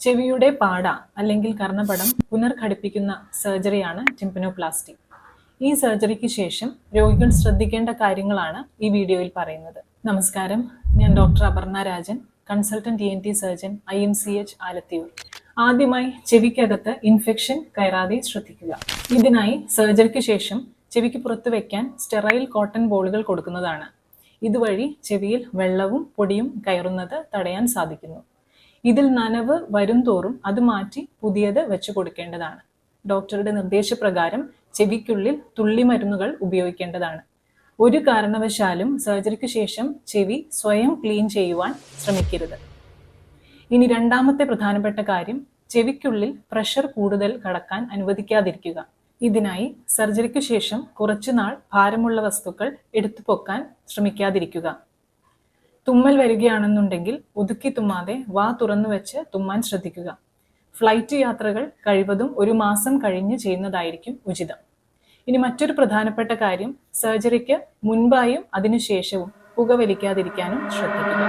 ചെവിയുടെ പാട അല്ലെങ്കിൽ കർണപടം പുനർഘടിപ്പിക്കുന്ന സർജറിയാണ് ടിംപനോപ്ലാസ്റ്റി. ഈ സർജറിക്ക് ശേഷം രോഗികൾ ശ്രദ്ധിക്കേണ്ട കാര്യങ്ങളാണ് ഈ വീഡിയോയിൽ പറയുന്നത്. നമസ്കാരം, ഞാൻ doctor Aparna Rajan, consultant ENT surgeon, IMCH Alathiyur. ആദ്യമായി ചെവിക്കകത്ത് ഇൻഫെക്ഷൻ കയറാതെ ശ്രദ്ധിക്കുക. ഇതിനായി സർജറിക്ക് ശേഷം ചെവിക്ക് പുറത്ത് വെക്കാൻ സ്റ്റെറൈൽ കോട്ടൺ ബോളുകൾ കൊടുക്കുന്നതാണ്. ഇതുവഴി ചെവിയിൽ വെള്ളവും പൊടിയും കയറുന്നത് തടയാൻ സാധിക്കുന്നു. ഇതിൽ നനവ് വരും തോറും അത് മാറ്റി പുതിയത് വെച്ചു കൊടുക്കേണ്ടതാണ്. ഡോക്ടറുടെ നിർദ്ദേശപ്രകാരം ചെവിക്കുള്ളിൽ തുള്ളിമരുന്നുകൾ ഉപയോഗിക്കേണ്ടതാണ്. ഒരു കാരണവശാലും സർജറിക്ക് ശേഷം ചെവി സ്വയം ക്ലീൻ ചെയ്യുവാൻ ശ്രമിക്കരുത്. ഇനി രണ്ടാമത്തെ പ്രധാനപ്പെട്ട കാര്യം, ചെവിക്കുള്ളിൽ പ്രഷർ കൂടുതൽ കടക്കാൻ അനുവദിക്കാതിരിക്കുക. ഇതിനായി സർജറിക്ക് ശേഷം കുറച്ചുനാൾ ഭാരമുള്ള വസ്തുക്കൾ എടുത്തു പൊക്കാൻ ശ്രമിക്കാതിരിക്കുക. തുമ്മൽ വരികയാണെന്നുണ്ടെങ്കിൽ ഒതുക്കി തുമ്മാതെ വാ തുറന്നു വെച്ച് തുമ്മാൻ ശ്രദ്ധിക്കുക. ഫ്ലൈറ്റ് യാത്രകൾ കഴിവതും 1 മാസം കഴിഞ്ഞ് ചെയ്യുന്നതായിരിക്കും ഉചിതം. ഇനി മറ്റൊരു പ്രധാനപ്പെട്ട കാര്യം, സർജറിക്ക് മുൻപായും അതിനുശേഷവും പുകവലിക്കാതിരിക്കാനും ശ്രദ്ധിക്കുക.